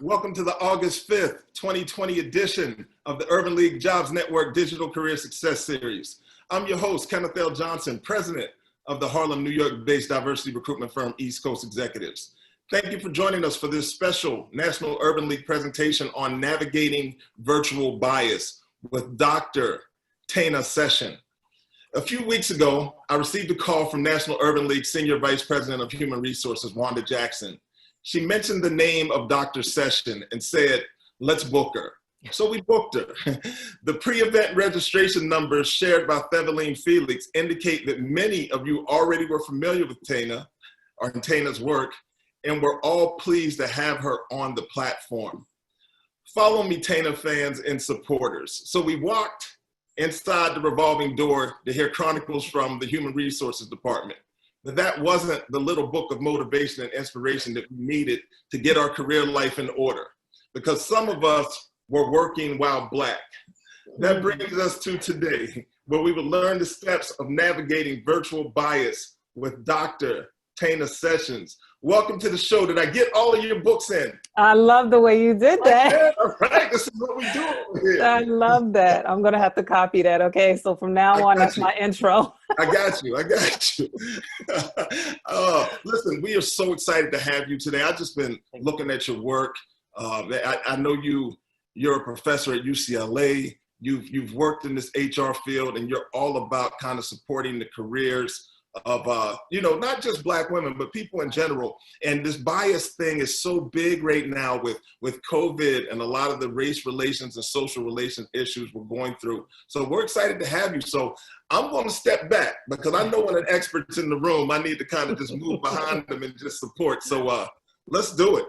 Welcome to the August 5th, 2020 edition of the Urban League Jobs Network Digital Career Success Series. I'm your host, Kenneth L. Johnson, president of the Harlem, New York-based diversity recruitment firm East Coast Executives. Thank you for joining us for this special National Urban League presentation on navigating virtual bias with Dr. Tana M. A few weeks ago, I received a call from National Urban League Senior Vice President of Human Resources, Wanda Jackson. She mentioned the name of Dr. Session and said, let's book her. So we booked her. The pre-event registration numbers shared by Theveline Felix indicate that many of you already were familiar with Tana or Tana's work, and we're all pleased to have her on the platform. Follow me, Tana fans and supporters. So we walked inside the revolving door to hear chronicles from the Human Resources Department. But that wasn't the little book of motivation and inspiration that we needed to get our career life in order, because some of us were working while Black. That brings us to today, where we will learn the steps of navigating virtual bias with Dr. Tana Sessions. Welcome to the show. Did I get all of your books in? I love the way you did that. Yeah, all right, this is what we do over here. I love that. I'm going to have to copy that, okay? So from now on, that's my intro. I got you. Listen, we are so excited to have you today. I've just been looking at your work. I know you're a professor at UCLA. You've worked in this HR field, and you're all about kind of supporting the careers of, not just Black women, but people in general. And this bias thing is so big right now with COVID and a lot of the race relations and social relations issues we're going through. So we're excited to have you. So I'm going to step back, because I know when an expert's in the room, I need to kind of just move behind them and just support. So let's do it.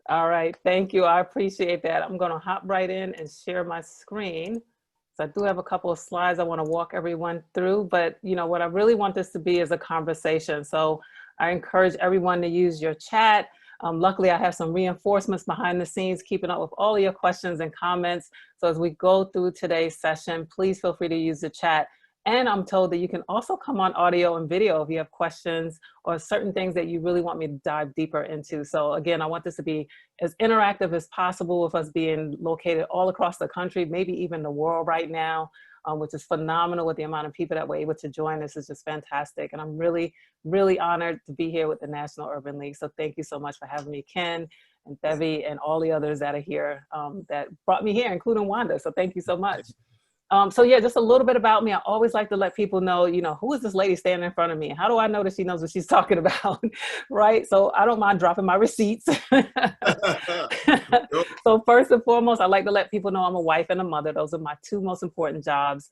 All right. Thank you. I appreciate that. I'm going to hop right in and share my screen. So I do have a couple of slides I want to walk everyone through, but what I really want this to be is a conversation. So I encourage everyone to use your chat. Luckily, I have some reinforcements behind the scenes, keeping up with all of your questions and comments. So as we go through today's session, please feel free to use the chat. And I'm told that you can also come on audio and video if you have questions or certain things that you really want me to dive deeper into. So again, I want this to be as interactive as possible, with us being located all across the country, maybe even the world right now, which is phenomenal with the amount of people that were able to join us. Is just fantastic. And I'm really, really honored to be here with the National Urban League. So thank you so much for having me, Ken and Debbie and all the others that are here that brought me here, including Wanda. So thank you so much. So yeah, just a little bit about me. I always like to let people know, who is this lady standing in front of me? How do I know that she knows what she's talking about, right? So I don't mind dropping my receipts. So first and foremost, I like to let people know I'm a wife and a mother. Those are my two most important jobs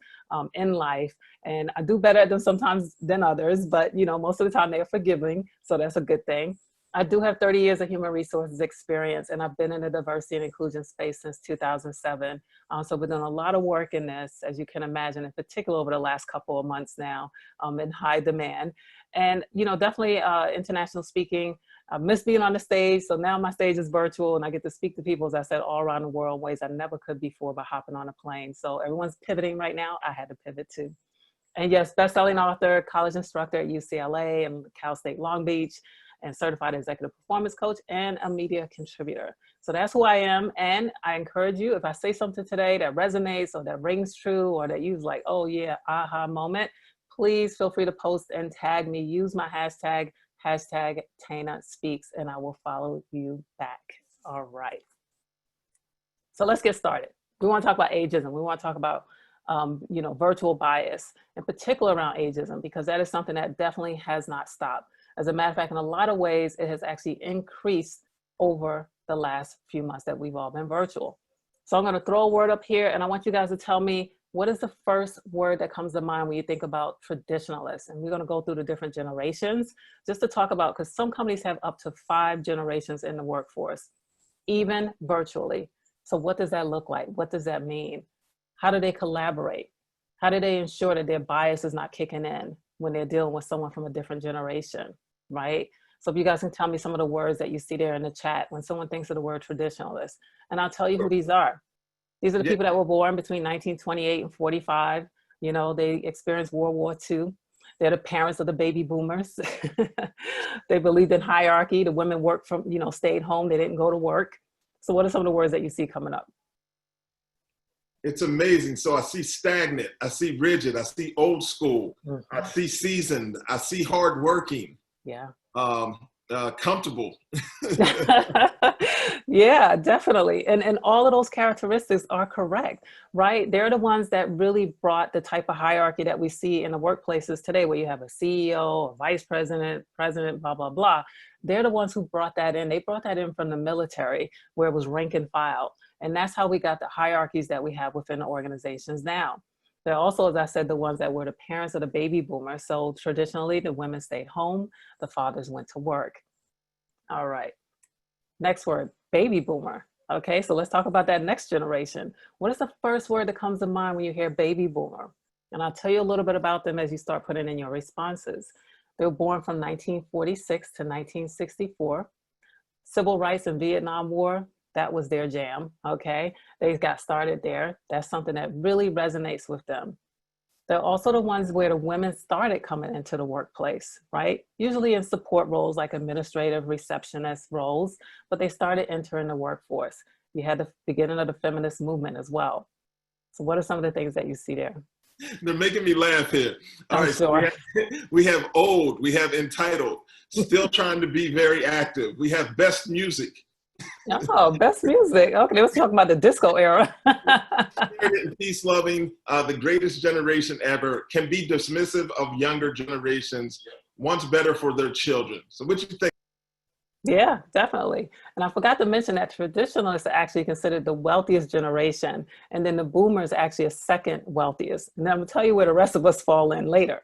in life. And I do better at them sometimes than others, but most of the time they are forgiving. So that's a good thing. I do have 30 years of human resources experience, and I've been in the diversity and inclusion space since 2007. So we've done a lot of work in this, as you can imagine, in particular over the last couple of months now, in high demand. And, definitely international speaking. I miss being on the stage. So now my stage is virtual, and I get to speak to people, as I said, all around the world in ways I never could before by hopping on a plane. So everyone's pivoting right now. I had to pivot too. And yes, best-selling author, college instructor at UCLA and Cal State Long Beach, and certified executive performance coach, and a media contributor. So that's who I am. And I encourage you, if I say something today that resonates or that rings true or that you's like, oh yeah, aha moment, please feel free to post and tag me. Use my hashtag Tana Speaks, and I will follow you back. All right. So let's get started. We want to talk about ageism. We want to talk about virtual bias, in particular around ageism, because that is something that definitely has not stopped. As a matter of fact, in a lot of ways, it has actually increased over the last few months that we've all been virtual. So I'm going to throw a word up here, and I want you guys to tell me, what is the first word that comes to mind when you think about traditionalists? And we're going to go through the different generations just to talk about, because some companies have up to 5 generations in the workforce, even virtually. So what does that look like? What does that mean? How do they collaborate? How do they ensure that their bias is not kicking in when they're dealing with someone from a different generation, right? So if you guys can tell me some of the words that you see there in the chat when someone thinks of the word traditionalist, and I'll tell you who these are. These are the people that were born between 1928 and 45. They experienced World War II. They're the parents of the baby boomers. They believed in hierarchy. The women worked from, stayed home. They didn't go to work. So what are some of the words that you see coming up? It's amazing. So I see stagnant, I see rigid, I see old school, I see seasoned, I see hardworking. Yeah. Comfortable. Yeah, definitely. And all of those characteristics are correct, right? They're the ones that really brought the type of hierarchy that we see in the workplaces today, where you have a CEO, a vice president, president, blah, blah, blah. They're the ones who brought that in. They brought that in from the military, where it was rank and file. And that's how we got the hierarchies that we have within the organizations now. They're also, as I said, the ones that were the parents of the baby boomers. So traditionally, the women stayed home, the fathers went to work. All right. Next word, baby boomer. Okay, so let's talk about that next generation. What is the first word that comes to mind when you hear baby boomer? And I'll tell you a little bit about them as you start putting in your responses. They were born from 1946 to 1964. Civil rights and Vietnam War, that was their jam, okay? They got started there. That's something that really resonates with them. They're also the ones where the women started coming into the workplace, right? Usually in support roles like administrative, receptionist roles, but they started entering the workforce. You had the beginning of the feminist movement as well. So what are some of the things that you see there? They're making me laugh here. All right, sure. So we have old, we have entitled, still trying to be very active. We have best music. Oh, best music. Okay, let's talk about the disco era. Peace loving, the greatest generation ever, can be dismissive of younger generations, wants better for their children. So what you think? Yeah, definitely. And I forgot to mention that traditionalists are actually considered the wealthiest generation, and then the boomers actually a second wealthiest. And I'm gonna tell you where the rest of us fall in later.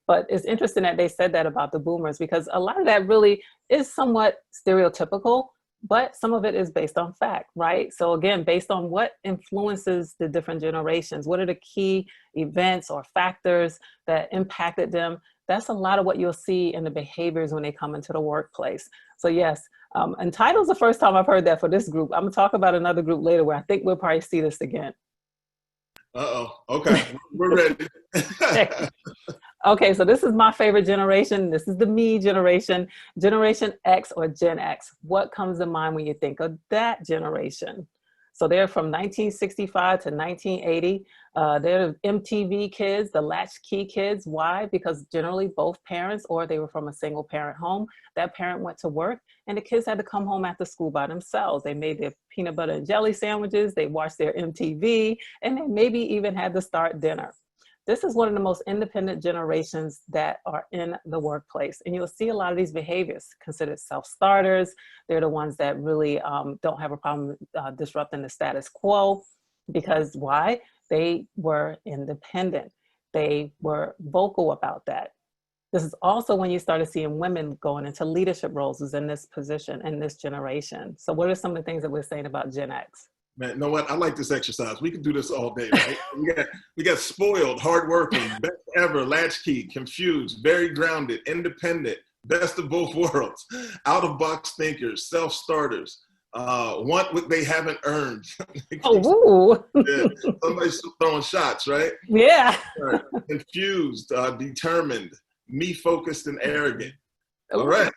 But it's interesting that they said that about the boomers, because a lot of that really is somewhat stereotypical, but some of it is based on fact, right? So again, based on what influences the different generations, what are the key events or factors that impacted them? That's a lot of what you'll see in the behaviors when they come into the workplace. So yes, entitled's the first time I've heard that for this group. I'm gonna talk about another group later where I think we'll probably see this again. Uh-oh, okay, we're ready. Okay, so this is my favorite generation. This is the me generation, Generation X or Gen X. What comes to mind when you think of that generation? So they're from 1965 to 1980. They're the MTV kids, the latchkey kids. Why? Because generally both parents, or they were from a single parent home, that parent went to work and the kids had to come home after school by themselves. They made their peanut butter and jelly sandwiches, they watched their MTV, and they maybe even had to start dinner. This is one of the most independent generations that are in the workplace. And you'll see a lot of these behaviors considered self-starters. They're the ones that really don't have a problem disrupting the status quo. Because why? They were independent. They were vocal about that. This is also when you started seeing women going into leadership roles is in this position, in this generation. So what are some of the things that we're saying about Gen X? Man, you know what? I like this exercise. We can do this all day, right? we got spoiled, hardworking, best ever, latchkey, confused, very grounded, independent, best of both worlds, out-of-box thinkers, self-starters, want what they haven't earned. Oh, Yeah. Somebody's throwing shots, right? Yeah. Confused, determined, me-focused, and arrogant. All right.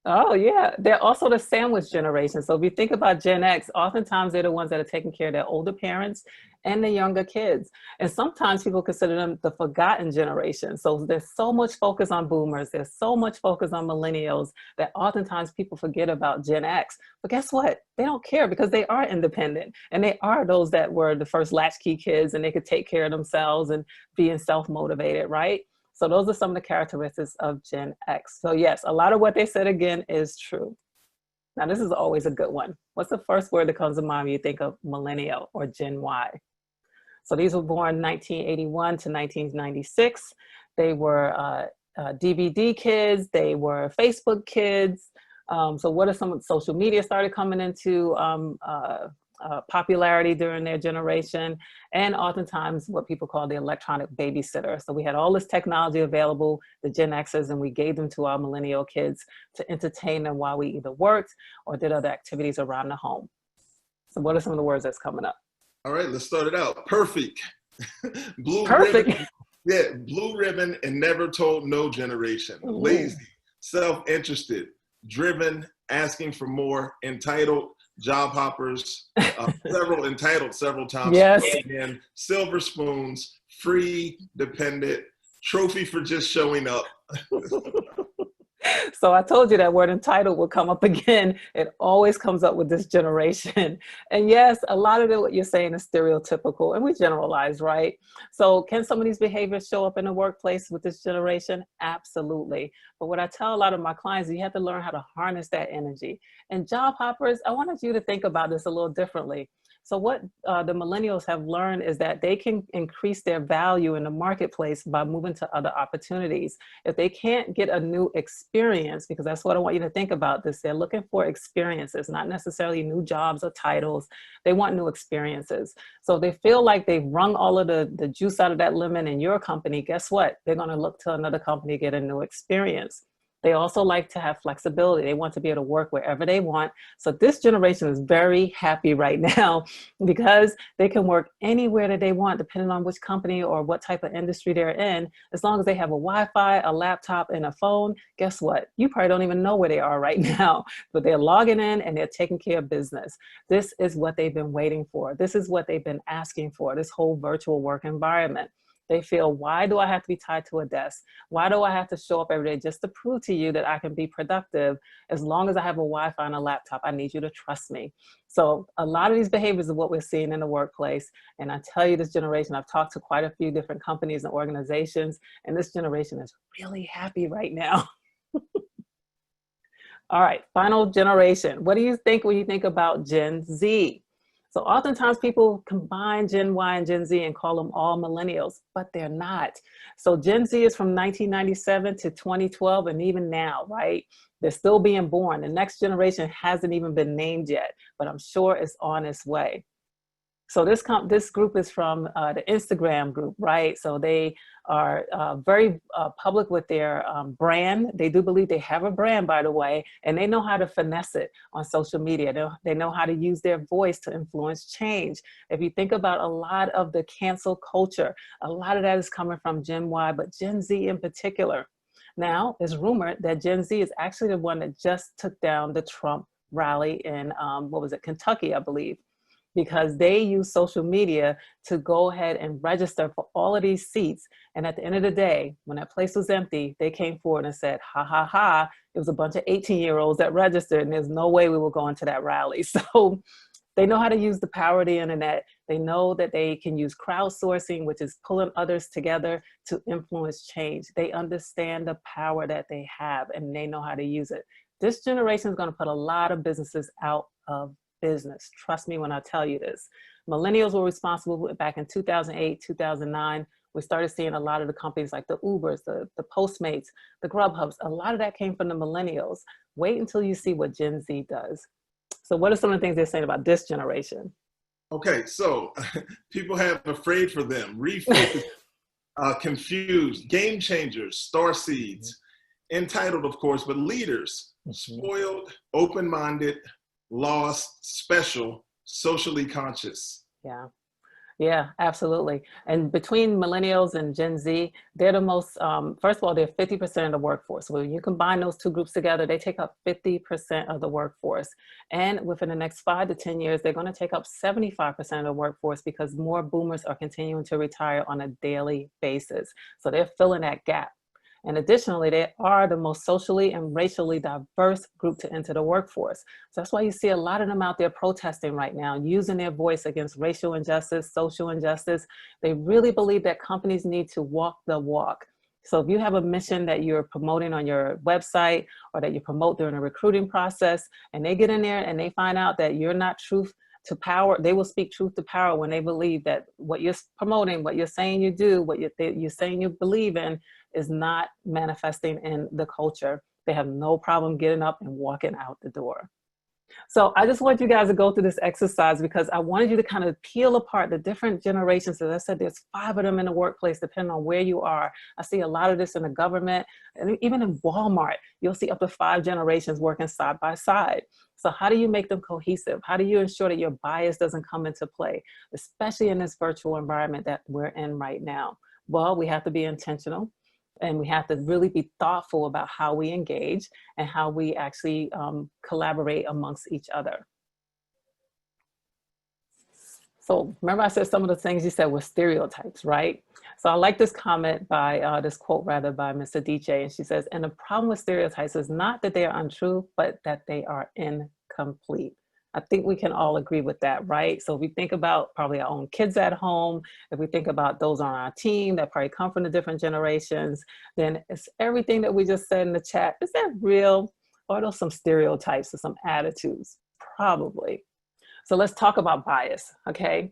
Oh, yeah. They're also the sandwich generation. So if you think about Gen X, oftentimes they're the ones that are taking care of their older parents and the younger kids. And sometimes people consider them the forgotten generation. So there's so much focus on boomers. There's so much focus on millennials that oftentimes people forget about Gen X. But guess what? They don't care because they are independent. And they are those that were the first latchkey kids and they could take care of themselves and being self-motivated, right? So those are some of the characteristics of Gen X. So yes, a lot of what they said again is true. Now this is always a good one. What's the first word that comes to mind when you think of millennial or Gen Y? So these were born 1981 to 1996. They were DVD kids. They were Facebook kids. So what are some social media started coming into popularity during their generation, and oftentimes what people call the electronic babysitter. So we had all this technology available, the Gen Xers, and we gave them to our millennial kids to entertain them while we either worked or did other activities around the home. So what are some of the words that's coming up? All right, let's start it out. Perfect. Blue Perfect. ribbon. Yeah, blue ribbon and never told no generation. Lazy, self-interested, driven, asking for more, entitled, job hoppers, several entitled several times. Yes. Again, silver spoons, free, dependent, trophy for just showing up. So I told you that word entitled would come up again. It always comes up with this generation. And yes, a lot of what you're saying is stereotypical, and we generalize, right? So can some of these behaviors show up in the workplace with this generation? Absolutely. But what I tell a lot of my clients, you have to learn how to harness that energy. And job hoppers, I wanted you to think about this a little differently. So what the millennials have learned is that they can increase their value in the marketplace by moving to other opportunities. If they can't get a new experience, because that's what I want you to think about this, they're looking for experiences, not necessarily new jobs or titles. They want new experiences. So if they feel like they've wrung all of the juice out of that lemon in your company, guess what? They're going to look to another company to get a new experience. They also like to have flexibility. They want to be able to work wherever they want. So this generation is very happy right now because they can work anywhere that they want, depending on which company or what type of industry they're in. As long as they have a Wi-Fi, a laptop, and a phone, guess what? You probably don't even know where they are right now, but they're logging in and they're taking care of business. This is what they've been waiting for. This is what they've been asking for, this whole virtual work environment. They feel, why do I have to be tied to a desk? Why do I have to show up every day just to prove to you that I can be productive? As long as I have a Wi-Fi and a laptop, I need you to trust me. So a lot of these behaviors are what we're seeing in the workplace. And I tell you, this generation, I've talked to quite a few different companies and organizations, and this generation is really happy right now. All right, final generation. What do you think when you think about Gen Z? So oftentimes people combine Gen Y and Gen Z and call them all millennials, but they're not. So Gen Z is from 1997 to 2012, and even now, right? They're still being born. The next generation hasn't even been named yet, but I'm sure it's on its way. So this group is from the Instagram group, right? So they are very public with their brand. They do believe they have a brand, by the way, and they know how to finesse it on social media. They know how to use their voice to influence change. If you think about a lot of the cancel culture, a lot of that is coming from Gen Y, but Gen Z in particular. Now, it's rumored that Gen Z is actually the one that just took down the Trump rally in, Kentucky, I believe, because they use social media to go ahead and register for all of these seats. And at the end of the day, when that place was empty, they came forward and said, ha, ha, ha, it was a bunch of 18-year-olds that registered, and there's no way we were going to that rally. So they know how to use the power of the internet. They know that they can use crowdsourcing, which is pulling others together to influence change. They understand the power that they have, and they know how to use it. This generation is going to put a lot of businesses out of business. Trust me when I tell you this. Millennials were responsible back in 2008, 2009. We started seeing a lot of the companies like the Ubers, the Postmates, the Grubhubs. A lot of that came from the millennials. Wait until you see what Gen Z does. So what are some of the things they're saying about this generation? Okay, so people have afraid for them, refocused, confused, game changers, star seeds, entitled, of course, but leaders, spoiled, open-minded, lost, special, socially conscious. Yeah, absolutely. And between millennials and Gen Z, they're the most, first of all, they're 50% of the workforce. When you combine those two groups together, they take up 50% of the workforce. And within the next 5 to 10 years, they're going to take up 75% of the workforce because more boomers are continuing to retire on a daily basis. So they're filling that gap. And additionally, they are the most socially and racially diverse group to enter the workforce. So that's why you see a lot of them out there protesting right now, using their voice against racial injustice, social injustice. They really believe that companies need to walk the walk. So if you have a mission that you're promoting on your website or that you promote during a recruiting process, and they get in there and they find out that you're not truth to power, they will speak truth to power when they believe that what you're promoting, what you're saying you do, what you're saying you believe in is not manifesting in the culture. They have no problem getting up and walking out the door. So I just want you guys to go through this exercise because I wanted you to kind of peel apart the different generations. As I said, there's 5 of them in the workplace, depending on where you are. I see a lot of this in the government, and even in Walmart, you'll see up to 5 generations working side by side. So how do you make them cohesive? How do you ensure that your bias doesn't come into play, especially in this virtual environment that we're in right now? Well, we have to be intentional. And we have to really be thoughtful about how we engage and how we actually collaborate amongst each other. So remember I said some of the things you said were stereotypes, right? So I like this comment by, this quote rather by Mr. DJ, and she says, and the problem with stereotypes is not that they are untrue, but that they are incomplete. I think we can all agree with that, right? So if we think about probably our own kids at home, if we think about those on our team that probably come from the different generations, then it's everything that we just said in the chat. Is that real? Or are those some stereotypes or some attitudes? Probably. So let's talk about bias, okay?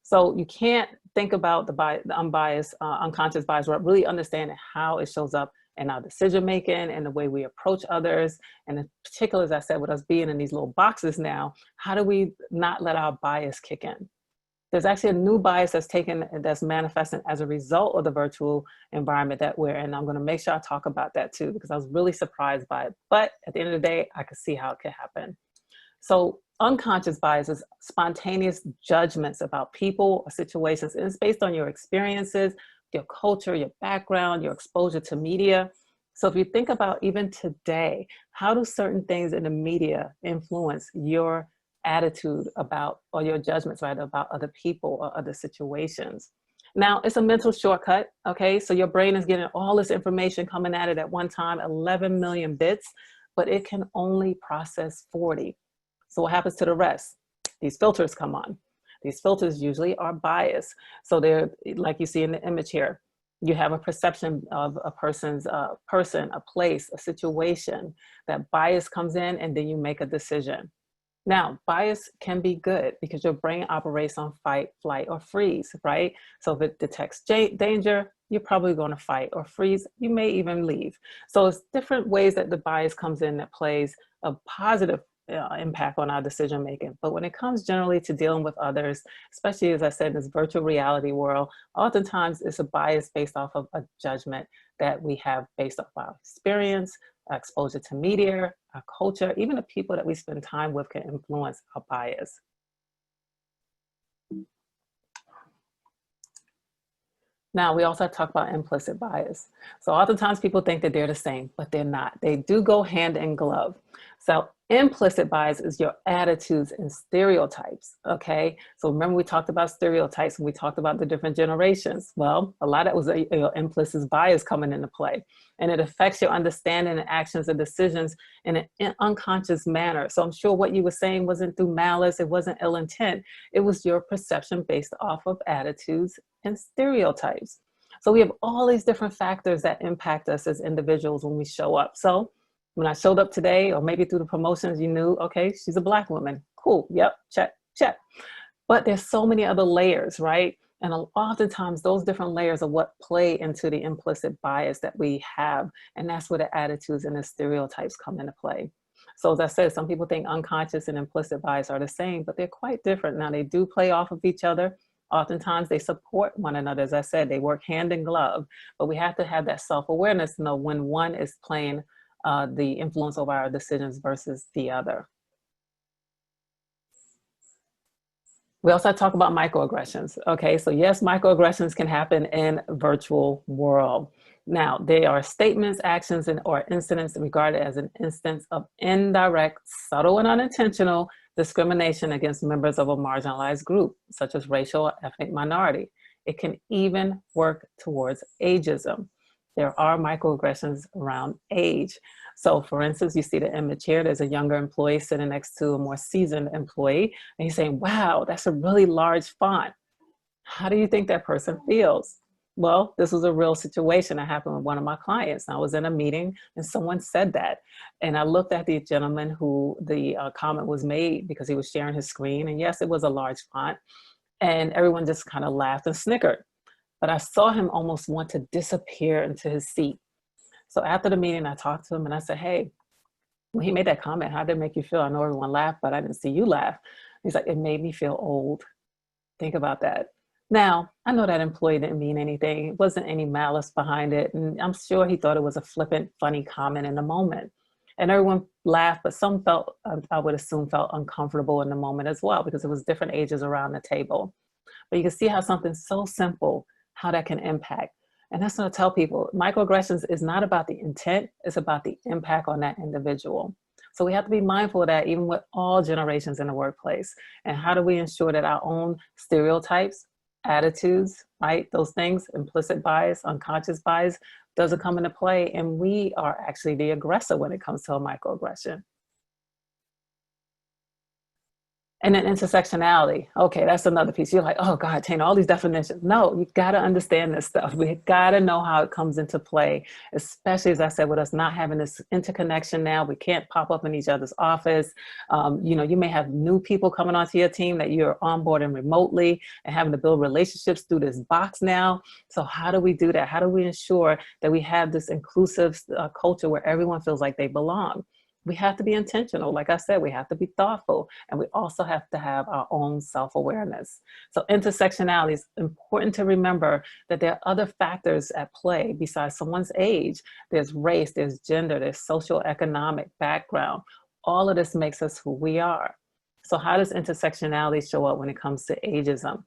So you can't think about the unbiased, unconscious bias without really understanding how it shows up in our decision making and the way we approach others. And in particular, as I said, with us being in these little boxes now, how do we not let our bias kick in? There's actually a new bias that's manifesting as a result of the virtual environment that we're in. I'm going to make sure I talk about that too, because I was really surprised by it. But at the end of the day, I could see how it could happen. So unconscious bias is spontaneous judgments about people or situations, and it's based on your experiences, your culture, your background, your exposure to media. So if you think about even today, how do certain things in the media influence your attitude about, or your judgments rather, about other people or other situations? Now, it's a mental shortcut, okay? So your brain is getting all this information coming at it at one time, 11 million bits, but it can only process 40. So what happens to the rest? These filters come on. These filters usually are biased. So they're, like you see in the image here, you have a perception of a person's person, a place, a situation. That bias comes in, and then you make a decision. Now, bias can be good because your brain operates on fight, flight, or freeze, right? So if it detects danger, you're probably going to fight or freeze. You may even leave. So it's different ways that the bias comes in that plays a positive impact on our decision making. But when it comes generally to dealing with others, especially as I said, in this virtual reality world, oftentimes it's a bias based off of a judgment that we have based off our experience, our exposure to media, our culture, even the people that we spend time with can influence our bias. Now, we also talk about implicit bias. So oftentimes people think that they're the same, but they're not. They do go hand in glove. So implicit bias is your attitudes and stereotypes, okay? So remember we talked about stereotypes and we talked about the different generations. Well, a lot of that was your implicit bias coming into play. And it affects your understanding and actions and decisions in an unconscious manner. So I'm sure what you were saying wasn't through malice, it wasn't ill intent. It was your perception based off of attitudes and stereotypes. So we have all these different factors that impact us as individuals when we show up. So when I showed up today, or maybe through the promotions, you knew, okay, she's a Black woman. Cool, yep, check, check. But there's so many other layers, right? And oftentimes those different layers are what play into the implicit bias that we have. And that's where the attitudes and the stereotypes come into play. So as I said, some people think unconscious and implicit bias are the same, but they're quite different. Now they do play off of each other. Oftentimes they support one another. As I said, they work hand in glove, but we have to have that self-awareness to know when one is playing the influence over our decisions versus the other. We also talk about microaggressions. Okay, so yes, microaggressions can happen in a virtual world. Now, they are statements, actions, or incidents regarded as an instance of indirect, subtle, and unintentional discrimination against members of a marginalized group, such as racial or ethnic minority. It can even work towards ageism. There are microaggressions around age. So for instance, you see the image here, there's a younger employee sitting next to a more seasoned employee, and he's saying, wow, that's a really large font. How do you think that person feels? Well, this was a real situation that happened with one of my clients. I was in a meeting and someone said that. And I looked at the gentleman who the comment was made because he was sharing his screen. And yes, it was a large font. And everyone just kind of laughed and snickered. But I saw him almost want to disappear into his seat. So after the meeting, I talked to him and I said, hey, when he made that comment, how did it make you feel? I know everyone laughed, but I didn't see you laugh. He's like, it made me feel old. Think about that. Now, I know that employee didn't mean anything. It wasn't any malice behind it. And I'm sure he thought it was a flippant, funny comment in the moment. And everyone laughed, but some felt, I would assume, felt uncomfortable in the moment as well, because it was different ages around the table. But you can see how something so simple, how that can impact. And that's what I tell people. Microaggressions is not about the intent, it's about the impact on that individual. So we have to be mindful of that even with all generations in the workplace. And how do we ensure that our own stereotypes, attitudes, right, those things, implicit bias, unconscious bias, doesn't come into play, and we are actually the aggressor when it comes to a microaggression. And then intersectionality. Okay, that's another piece. You're like, oh God, Tana, all these definitions. No, you gotta understand this stuff. We gotta know how it comes into play, especially as I said, with us not having this interconnection now. We can't pop up in each other's office. You know, you may have new people coming onto your team that you're onboarding remotely and having to build relationships through this box now. So how do we do that? How do we ensure that we have this inclusive culture where everyone feels like they belong? We have to be intentional. Like I said, we have to be thoughtful, and we also have to have our own self-awareness. So intersectionality is important to remember that there are other factors at play besides someone's age. There's race, there's gender, there's socioeconomic background. All of this makes us who we are. So how does intersectionality show up when it comes to ageism?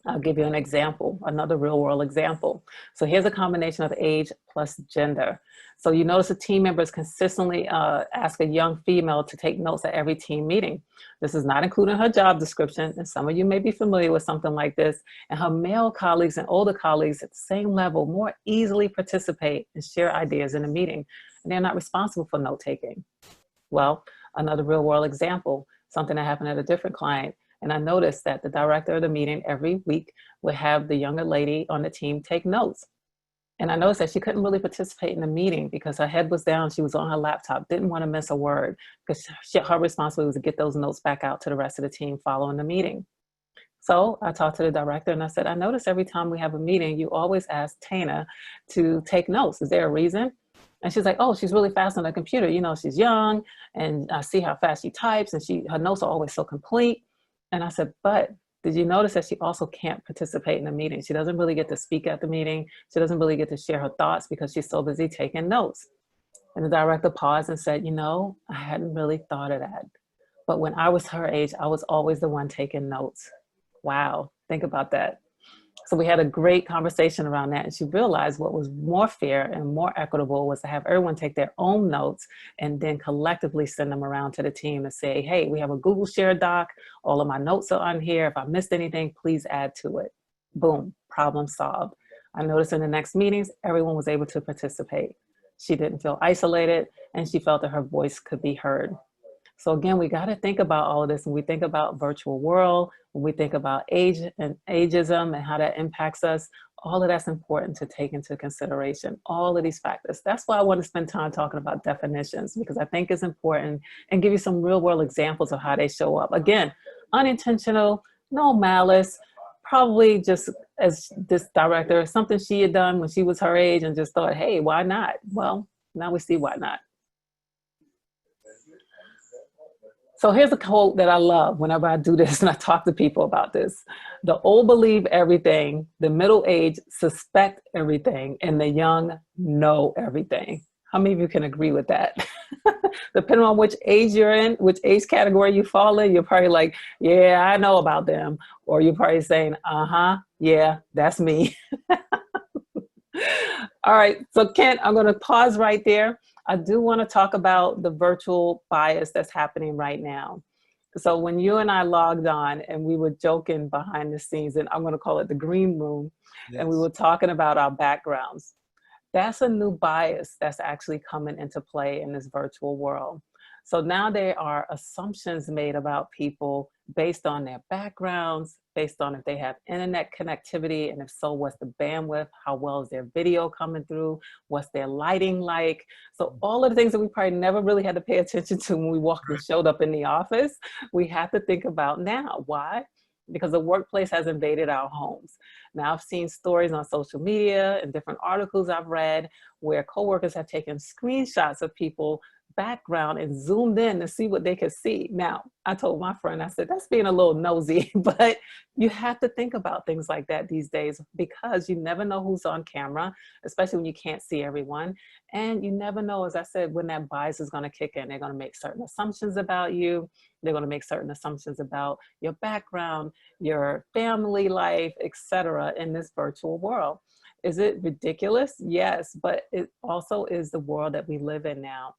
I'll give you an example, another real world example. So here's a combination of age plus gender. So you notice the team members consistently ask a young female to take notes at every team meeting. This is not including her job description, and some of you may be familiar with something like this. And her male colleagues and older colleagues at the same level more easily participate and share ideas in a meeting, and they're not responsible for note taking. Well, another real world example, something that happened at a different client. And I noticed that the director of the meeting every week would have the younger lady on the team take notes. And I noticed that she couldn't really participate in the meeting because her head was down. She was on her laptop, didn't want to miss a word because her responsibility was to get those notes back out to the rest of the team following the meeting. So I talked to the director and I said, I notice every time we have a meeting, you always ask Tana to take notes. Is there a reason? And she's like, oh, she's really fast on the computer. You know, she's young and I see how fast she types and her notes are always so complete. And I said, but did you notice that she also can't participate in the meeting? She doesn't really get to speak at the meeting. She doesn't really get to share her thoughts because she's so busy taking notes. And the director paused and said, you know, I hadn't really thought of that. But when I was her age, I was always the one taking notes. Wow, think about that. So we had a great conversation around that, and she realized what was more fair and more equitable was to have everyone take their own notes and then collectively send them around to the team and say, hey, we have a Google Share doc. All of my notes are on here. If I missed anything, please add to it. Boom, problem solved. I noticed in the next meetings, everyone was able to participate. She didn't feel isolated, and she felt that her voice could be heard. So again, we got to think about all of this when we think about virtual world, when we think about age and ageism and how that impacts us. All of that's important to take into consideration, all of these factors. That's why I want to spend time talking about definitions, because I think it's important and give you some real world examples of how they show up. Again, unintentional, no malice, probably just as this director, something she had done when she was her age and just thought, hey, why not? Well, now we see why not. So here's a quote that I love whenever I do this and I talk to people about this. The old believe everything, the middle-aged suspect everything, and the young know everything. How many of you can agree with that? Depending on which age you're in, which age category you fall in, you're probably like, yeah, I know about them. Or you're probably saying, yeah, that's me. All right, so Kent, I'm gonna pause right there. I do want to talk about the virtual bias that's happening right now. So when you and I logged on and we were joking behind the scenes, and I'm going to call it the green room, yes, and we were talking about our backgrounds, that's a new bias that's actually coming into play in this virtual world. So now there are assumptions made about people based on their backgrounds, based on if they have internet connectivity, and if so, what's the bandwidth, how well is their video coming through, what's their lighting like. So all of the things that we probably never really had to pay attention to when we walked and showed up in the office, we have to think about now. Why? Because the workplace has invaded our homes. Now I've seen stories on social media and different articles I've read where coworkers have taken screenshots of people background and zoomed in to see what they could see. Now, I told my friend, I said, that's being a little nosy, but you have to think about things like that these days because you never know who's on camera, especially when you can't see everyone. And you never know, as I said, when that bias is going to kick in. They're going to make certain assumptions about you. They're going to make certain assumptions about your background, your family life, etc. in this virtual world. Is it ridiculous? Yes, but it also is the world that we live in now.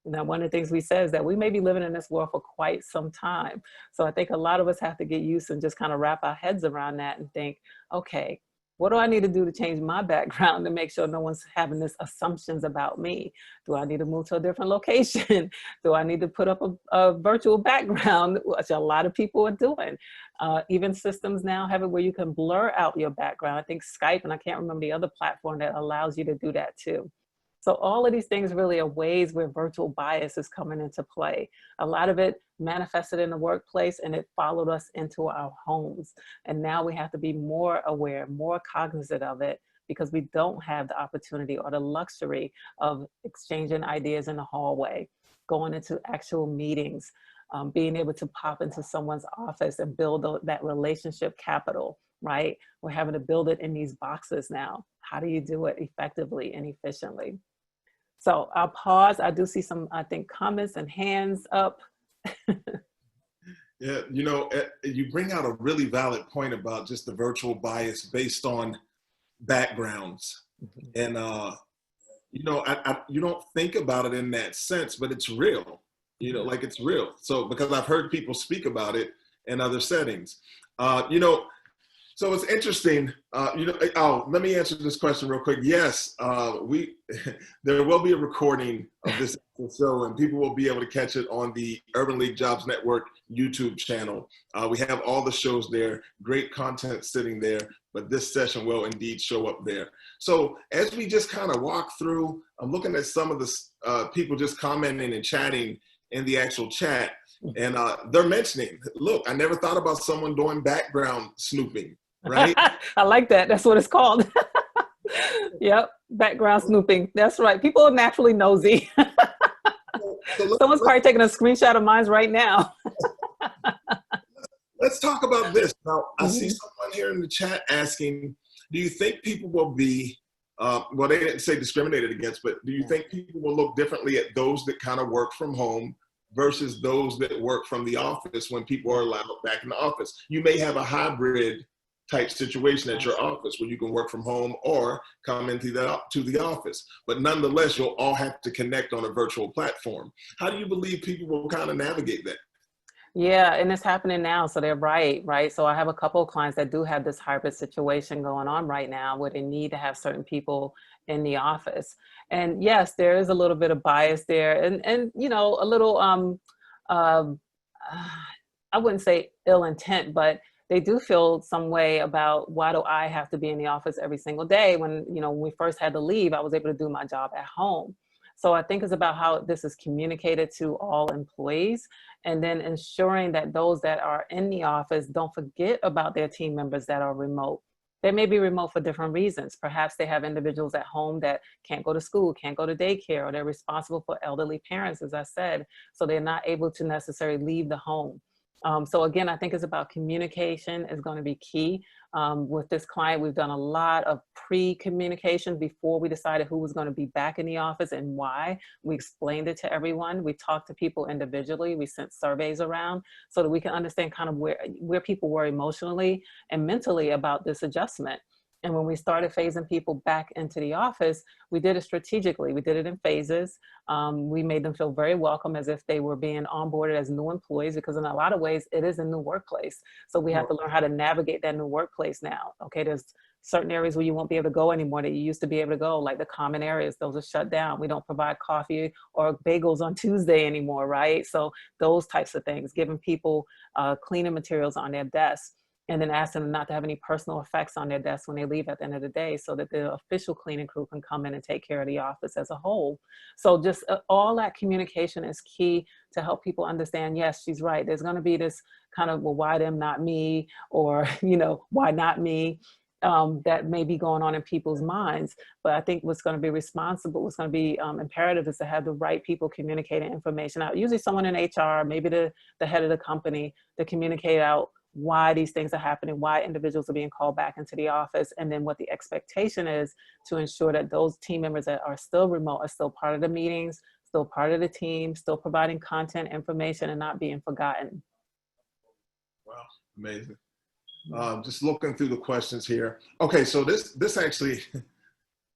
Now, one of the things we say is that we may be living in this world for quite some time. So I think a lot of us have to get used and just kind of wrap our heads around that and think, okay, what do I need to do to change my background to make sure no one's having this assumptions about me? Do I need to move to a different location? Do I need to put up a virtual background, which a lot of people are doing? Even systems now have it where you can blur out your background. I think Skype, and I can't remember the other platform that allows you to do that too. So all of these things really are ways where virtual bias is coming into play. A lot of it manifested in the workplace, and it followed us into our homes. And now we have to be more aware, more cognizant of it, because we don't have the opportunity or the luxury of exchanging ideas in the hallway, going into actual meetings, being able to pop into someone's office and build that relationship capital, right? We're having to build it in these boxes now. How do you do it effectively and efficiently? So I'll pause. I do see some, I think, comments and hands up. Yeah, you know, you bring out a really valid point about just the virtual bias based on backgrounds. And, you know, you don't think about it in that sense, but it's real, you know, like it's real. So, because I've heard people speak about it in other settings, you know, so it's interesting, you know, let me answer this question real quick. Yes, there will be a recording of this show, and people will be able to catch it on the Urban League Jobs Network YouTube channel. We have all the shows there, great content sitting there, but this session will indeed show up there. So as we just kind of walk through, I'm looking at some of the people just commenting and chatting in the actual chat, and they're mentioning, look, I never thought about someone doing background snooping. Right? I like that. That's what it's called. Yep. Background snooping. That's right. People are naturally nosy. Someone's probably taking a screenshot of mine right now. Let's talk about this. Now, I see someone here in the chat asking, do you think people will be, well, they didn't say discriminated against, but do you think people will look differently at those that kind of work from home versus those that work from the office when people are allowed back in the office? You may have a hybrid type situation at your office where you can work from home or come into to the office. But nonetheless, you'll all have to connect on a virtual platform. How do you believe people will kind of navigate that? Yeah, and it's happening now. So they're right? So I have a couple of clients that do have this hybrid situation going on right now where they need to have certain people in the office. And yes, there is a little bit of bias there, and you know, a little, I wouldn't say ill intent, but they do feel some way about, why do I have to be in the office every single day when, you know, when we first had to leave, I was able to do my job at home. So I think it's about how this is communicated to all employees, and then ensuring that those that are in the office don't forget about their team members that are remote. They may be remote for different reasons. Perhaps they have individuals at home that can't go to school, can't go to daycare, or they're responsible for elderly parents, as I said, so they're not able to necessarily leave the home. So again, I think it's about communication is going to be key. With this client, we've done a lot of pre-communication before we decided who was going to be back in the office and why. We explained it to everyone. We talked to people individually. We sent surveys around so that we can understand kind of where people were emotionally and mentally about this adjustment. And when we started phasing people back into the office, we did it strategically. We did it in phases. We made them feel very welcome, as if they were being onboarded as new employees, because in a lot of ways, it is a new workplace. So we have to learn how to navigate that new workplace now. Okay, there's certain areas where you won't be able to go anymore that you used to be able to go, like the common areas, those are shut down. We don't provide coffee or bagels on Tuesday anymore, right? So those types of things, giving people cleaning materials on their desks, and then asking them not to have any personal effects on their desk when they leave at the end of the day, so that the official cleaning crew can come in and take care of the office as a whole. So just all that communication is key to help people understand, yes, she's right. There's gonna be this kind of, well, why them, not me? Or, you know, why not me? That may be going on in people's minds. But I think what's gonna be responsible, what's gonna be imperative is to have the right people communicating information out. Usually someone in HR, maybe the head of the company, to communicate out why these things are happening, why individuals are being called back into the office, and then what the expectation is to ensure that those team members that are still remote are still part of the meetings, still part of the team, still providing content, information, and not being forgotten. Wow, amazing. Just looking through the questions here. Okay, so this actually,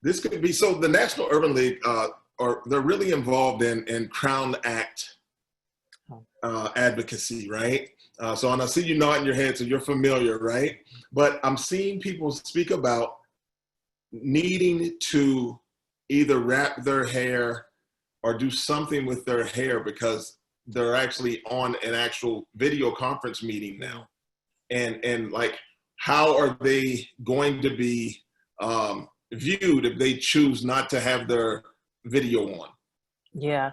this could be, so the National Urban League are, they're really involved in Crown Act advocacy, right? So, and I see you nodding your head, so you're familiar, right? But I'm seeing people speak about needing to either wrap their hair or do something with their hair because they're actually on an actual video conference meeting now. And like, how are they going to be viewed if they choose not to have their video on? Yeah.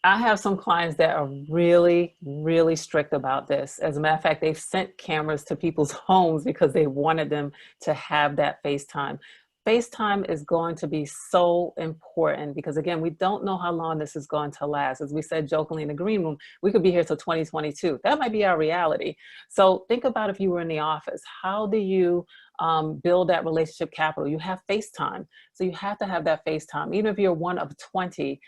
I have some clients that are really, really strict about this. As a matter of fact, they've sent cameras to people's homes because they wanted them to have that FaceTime. FaceTime is going to be so important because, again, we don't know how long this is going to last. As we said jokingly in the green room, we could be here till 2022. That might be our reality. So think about if you were in the office. How do you build that relationship capital? You have FaceTime. So you have to have that FaceTime. Even if you're one of 20,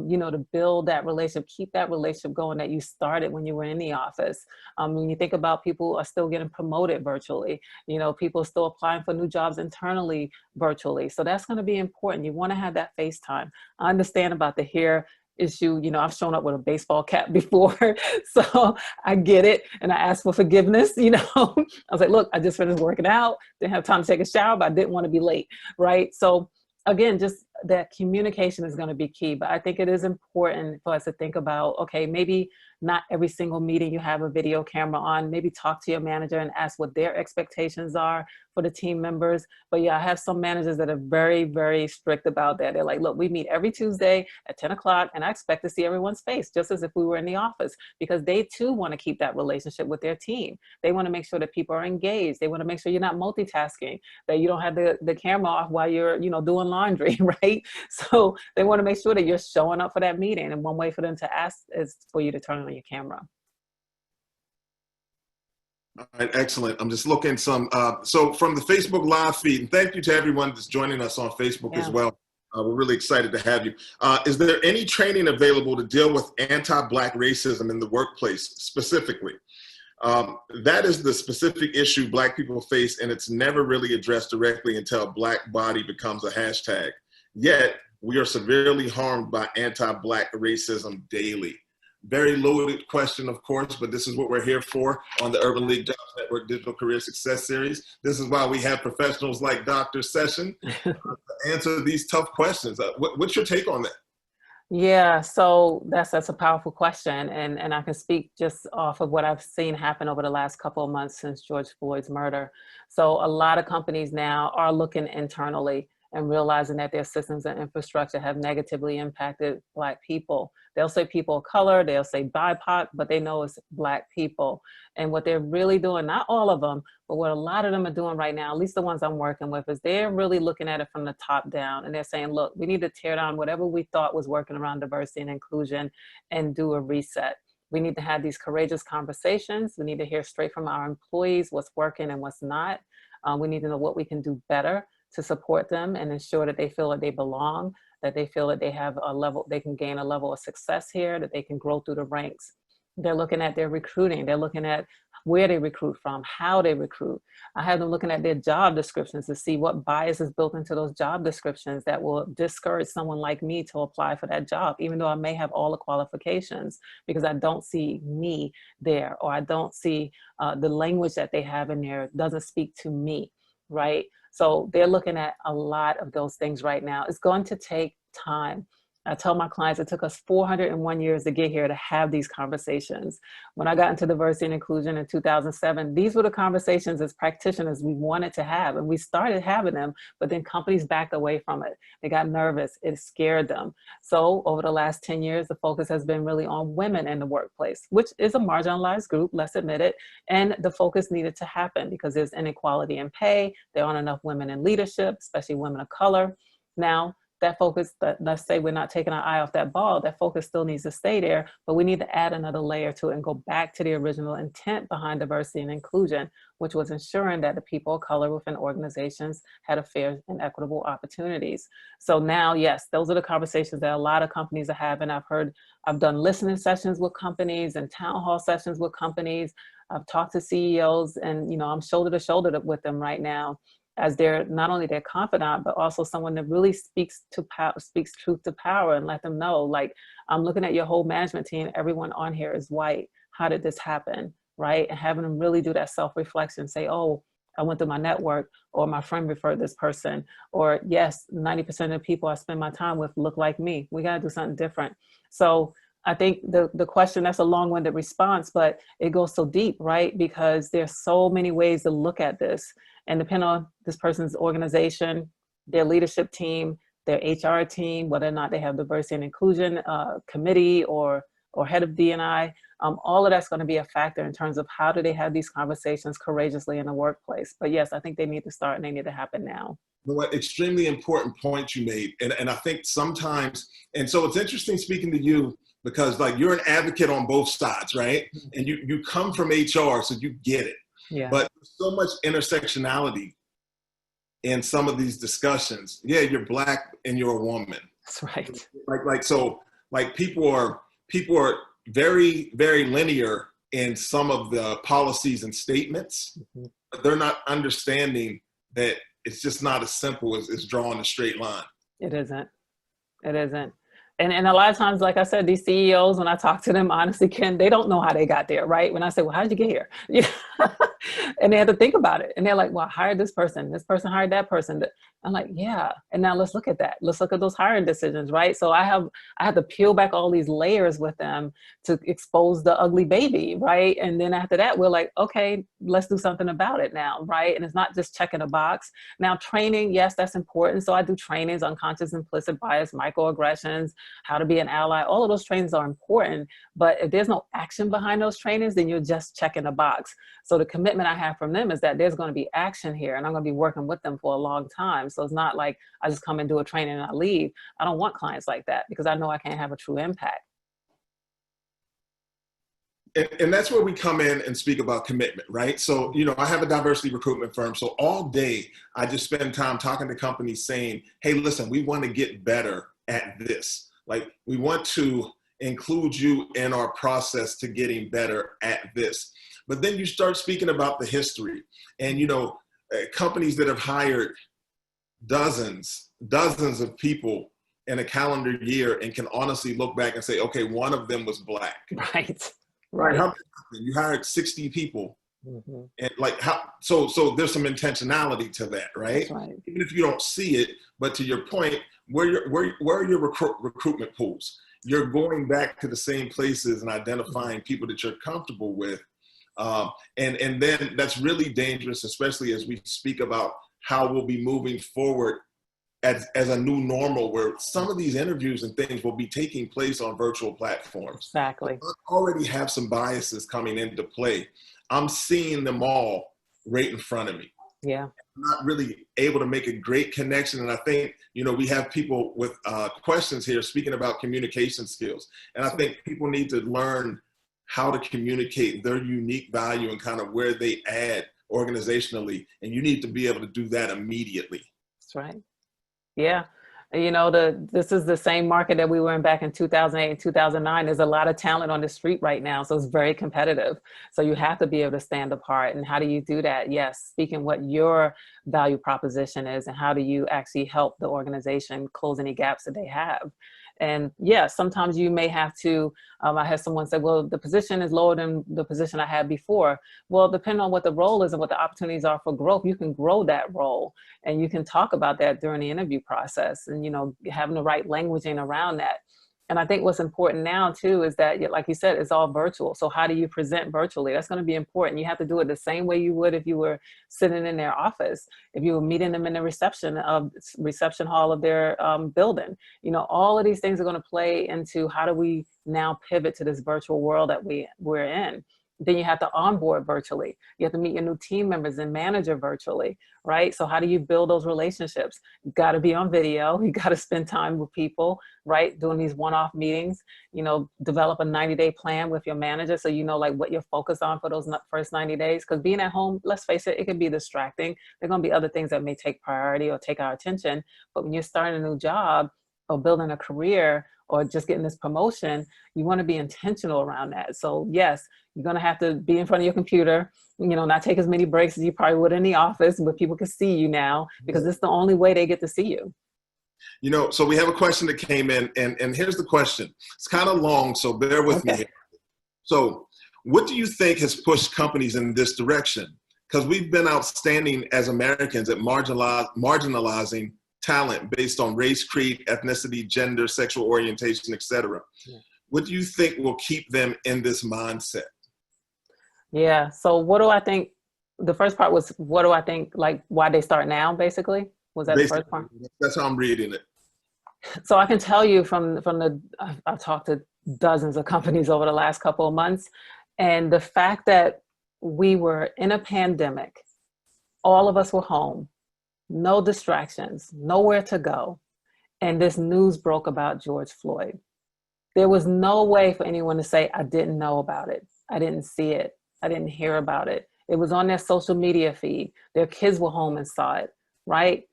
you know, to build that relationship, keep that relationship going that you started when you were in the office. When you think about people are still getting promoted virtually, you know, people are still applying for new jobs internally virtually. So that's going to be important. You want to have that FaceTime. I understand about the hair issue. You know, I've shown up with a baseball cap before, so I get it. And I asked for forgiveness, you know. I was like, look, I just finished working out, didn't have time to take a shower, but I didn't want to be late, right? So again, just that communication is going to be key. But I think it is important for us to think about, okay, maybe not every single meeting you have a video camera on. Maybe talk to your manager and ask what their expectations are for the team members. But yeah, I have some managers that are very, very strict about that. They're like, look, we meet every Tuesday at 10 o'clock and I expect to see everyone's face just as if we were in the office, because they too want to keep that relationship with their team. They want to make sure that people are engaged. They want to make sure you're not multitasking, that you don't have the camera off while you're, you know, doing laundry, right? So they want to make sure that you're showing up for that meeting. And one way for them to ask is for you to turn on your camera. All right, excellent. I'm just looking some, so from the Facebook live feed, and thank you to everyone that's joining us on Facebook as well. We're really excited to have you. Is there any training available to deal with anti-Black racism in the workplace specifically? That is the specific issue Black people face, and it's never really addressed directly until Black body becomes a hashtag. Yet, we are severely harmed by anti-Black racism daily. Very loaded question, of course, but this is what we're here for on the Urban League Jobs Network Digital Career Success Series. This is why we have professionals like Dr. Session to answer these tough questions. What's your take on that? Yeah, so that's a powerful question. And I can speak just off of what I've seen happen over the last couple of months since George Floyd's murder. So a lot of companies now are looking internally and realizing that their systems and infrastructure have negatively impacted Black people. They'll say people of color, they'll say BIPOC, but they know it's Black people. And what they're really doing, not all of them, but what a lot of them are doing right now, at least the ones I'm working with, is they're really looking at it from the top down. And they're saying, look, we need to tear down whatever we thought was working around diversity and inclusion and do a reset. We need to have these courageous conversations. We need to hear straight from our employees what's working and what's not. We need to know what we can do better to support them and ensure that they feel that they belong, that they feel that they have a level, they can gain a level of success here, that they can grow through the ranks. They're looking at their recruiting. They're looking at where they recruit from, how they recruit. I have them looking at their job descriptions to see what bias is built into those job descriptions that will discourage someone like me to apply for that job, even though I may have all the qualifications, because I don't see me there, or I don't see the language that they have in there doesn't speak to me, right? So they're looking at a lot of those things right now. It's going to take time. I tell my clients it took us 401 years to get here to have these conversations. When I got into diversity and inclusion in 2007, these were the conversations as practitioners we wanted to have. And we started having them, but then companies backed away from it. They got nervous. It scared them. So over the last 10 years, the focus has been really on women in the workplace, which is a marginalized group, let's admit it. And the focus needed to happen because there's inequality in pay. There aren't enough women in leadership, especially women of color. Now, that focus, let's say we're not taking our eye off that ball, that focus still needs to stay there, but we need to add another layer to it and go back to the original intent behind diversity and inclusion, which was ensuring that the people of color within organizations had a fair and equitable opportunities. So now, yes, those are the conversations that a lot of companies are having. I've done listening sessions with companies and town hall sessions with companies. I've talked to CEOs and, I'm shoulder to shoulder with them right now. as their, not only their confidant, but also someone that really speaks truth to power, and let them know, like, I'm looking at your whole management team, everyone on here is white. How did this happen? Right? And having them really do that self-reflection, say, oh, I went through my network, or my friend referred this person, or yes, 90% of the people I spend my time with look like me. We got to do something different. So I think the question, that's a long-winded response, but it goes so deep, right? Because there's so many ways to look at this, and depending on this person's organization, their leadership team, their HR team, whether or not they have diversity and inclusion committee or head of D&I, all of that's going to be a factor in terms of how do they have these conversations courageously in the workplace. But yes, I think they need to start, and they need to happen now. You know what, extremely important point you made. And I think sometimes, and so it's interesting speaking to you, because like you're an advocate on both sides, right? And you come from HR, so you get it. Yeah. But there's so much intersectionality in some of these discussions. Yeah, you're Black and you're a woman. That's right. Like people are very, very linear in some of the policies and statements, but they're not understanding that it's just not as simple as drawing a straight line. It isn't. It isn't. And a lot of times, like I said, these CEOs, when I talk to them, honestly, Ken, they don't know how they got there, right? When I say, well, how did you get here? Yeah. And they have to think about it. And they're like, well, I hired this person hired that person. I'm like, yeah. And now let's look at that. Let's look at those hiring decisions, right? So I have to peel back all these layers with them to expose the ugly baby, right? And then after that, we're like, okay, let's do something about it now, right? And it's not just checking a box. Now, training, yes, that's important. So I do trainings, unconscious implicit bias, microaggressions, how to be an ally. All of those trainings are important. But if there's no action behind those trainings, then you're just checking a box. So the commitment I have from them is that there's going to be action here, and I'm going to be working with them for a long time. So it's not like I just come and do a training and I leave. I don't want clients like that, because I know I can't have a true impact. And that's where we come in and speak about commitment, right? So, you know, I have a diversity recruitment firm. So all day I just spend time talking to companies saying, hey, listen, we want to get better at this. Like, we want to include you in our process to getting better at this. But then you start speaking about the history, and, you know, companies that have hired dozens of people in a calendar year and can honestly look back and say, okay, one of them was Black. Right. Right. You hired 60 people. And like, how, so there's some intentionality to that, right? That's right. Even if you don't see it, but to your point, where are your recruitment pools? You're going back to the same places and identifying people that you're comfortable with. And then that's really dangerous, especially as we speak about how we'll be moving forward as a new normal, where some of these interviews and things will be taking place on virtual platforms. Exactly. I already have some biases coming into play. I'm seeing them all right in front of me. Yeah. I'm not really able to make a great connection. And I think, you know, we have people with questions here speaking about communication skills. And I think people need to learn how to communicate their unique value and kind of where they add organizationally. And you need to be able to do that immediately. That's right. Yeah. You know, this is the same market that we were in back in 2008 and 2009. There's a lot of talent on the street right now. So it's very competitive. So you have to be able to stand apart. And how do you do that? Yes, speaking what your value proposition is, and how do you actually help the organization close any gaps that they have? And yeah, sometimes you may have to, I had someone say, well, the position is lower than the position I had before. Well, depending on what the role is and what the opportunities are for growth, you can grow that role, and you can talk about that during the interview process, and, you know, having the right languaging around that. And I think what's important now too is that, like you said, it's all virtual. So how do you present virtually? That's going to be important. You have to do it the same way you would if you were sitting in their office, if you were meeting them in the reception hall of their building. You know, all of these things are going to play into how do we now pivot to this virtual world that we're in. Then you have to onboard virtually. You have to meet your new team members and manager virtually, right? So how do you build those relationships? You got to be on video. You got to spend time with people, right? Doing these one-off meetings, you know, develop a 90-day plan with your manager so you know like what you're focused on for those first 90 days. Because being at home, let's face it, it can be distracting. There are going to be other things that may take priority or take our attention. But when you're starting a new job or building a career or just getting this promotion, you want to be intentional around that. So yes, you're going to have to be in front of your computer, not take as many breaks as you probably would in the office, but people can see you now because it's the only way they get to see you. So we have a question that came in, and here's the question. It's kind of long, so bear with me. So what do you think has pushed companies in this direction? Because we've been outstanding as Americans at marginalizing talent based on race, creed, ethnicity, gender, sexual orientation, etc. Yeah. What do you think will keep them in this mindset? Yeah, so what do I think? The first part was, what do I think, like why they start now, basically? Was that basically, the first part? That's how I'm reading it. So I can tell you I've talked to dozens of companies over the last couple of months, and the fact that we were in a pandemic, all of us were home, no distractions, nowhere to go, and this news broke about George Floyd. There was no way for anyone to say, I didn't know about it, I didn't see it, I didn't hear about it. It was on their social media feed. Their kids were home and saw it, right?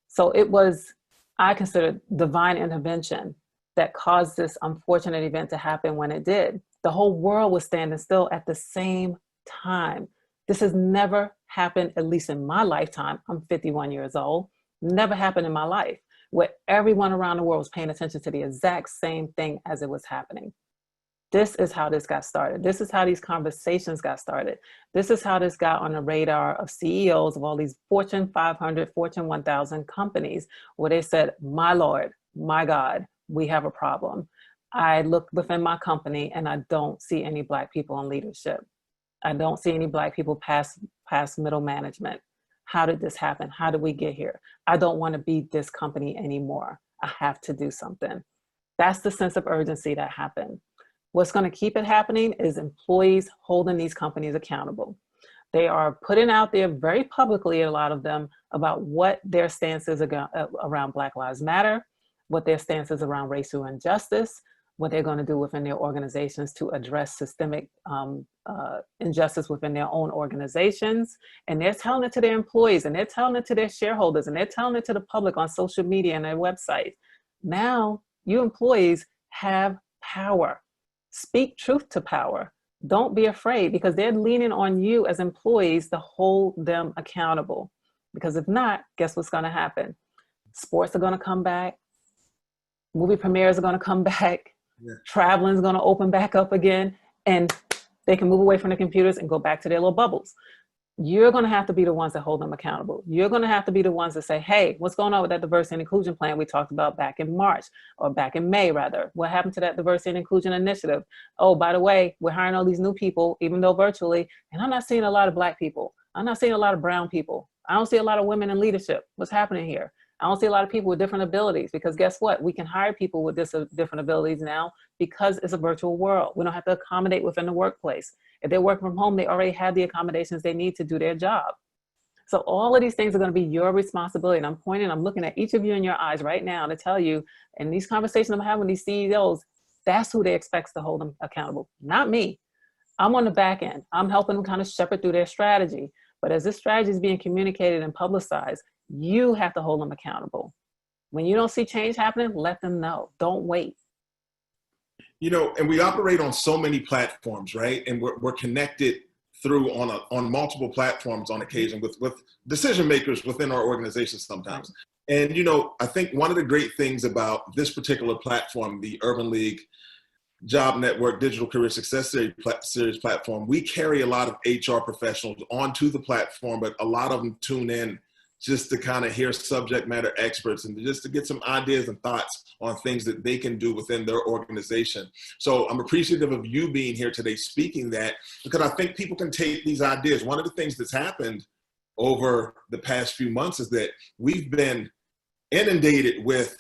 So it was, I consider, divine intervention that caused this unfortunate event to happen when it did. The whole world was standing still at the same time. This has never happened, at least in my lifetime. I'm 51 years old. Never happened in my life, where everyone around the world was paying attention to the exact same thing as it was happening. This is how this got started. This is how these conversations got started. This is how this got on the radar of CEOs of all these Fortune 500, Fortune 1000 companies, where they said, my Lord, my God, we have a problem. I look within my company and I don't see any Black people in leadership. I don't see any Black people past middle management. How did this happen? How did we get here? I don't want to be this company anymore. I have to do something. That's the sense of urgency that happened. What's going to keep it happening is employees holding these companies accountable. They are putting out there very publicly, a lot of them, about what their stance is around Black Lives Matter, what their stance is around racial injustice, what they're going to do within their organizations to address systemic injustice within their own organizations. And they're telling it to their employees, and they're telling it to their shareholders, and they're telling it to the public on social media and their website. Now, you employees have power. Speak truth to power. Don't be afraid, because they're leaning on you as employees to hold them accountable. Because if not, guess what's going to happen? Sports are going to come back. Movie premieres are going to come back. Yeah. Traveling is going to open back up again, and they can move away from the computers and go back to their little bubbles. You're going to have to be the ones that hold them accountable. You're going to have to be the ones that say, hey, what's going on with that diversity and inclusion plan we talked about back in March, or back in May, rather? What happened to that diversity and inclusion initiative? Oh, by the way, we're hiring all these new people, even though virtually, and I'm not seeing a lot of Black people. I'm not seeing a lot of brown people. I don't see a lot of women in leadership. What's happening here? I don't see a lot of people with different abilities, because guess what? We can hire people with different abilities now because it's a virtual world. We don't have to accommodate within the workplace. If they're working from home, they already have the accommodations they need to do their job. So all of these things are going to be your responsibility. And I'm looking at each of you in your eyes right now to tell you, in these conversations I'm having with these CEOs, that's who they expect to hold them accountable, not me. I'm on the back end. I'm helping them kind of shepherd through their strategy. But as this strategy is being communicated and publicized, you have to hold them accountable. When you don't see change happening, let them know. Don't wait. And we operate on so many platforms, right? And we're connected through on multiple platforms on occasion with decision makers within our organizations sometimes. And, I think one of the great things about this particular platform, the Urban League Job Network Digital Career Success Series platform, we carry a lot of HR professionals onto the platform, but a lot of them tune in just to kind of hear subject matter experts and just to get some ideas and thoughts on things that they can do within their organization. So I'm appreciative of you being here today speaking that, because I think people can take these ideas. One of the things that's happened over the past few months is that we've been inundated with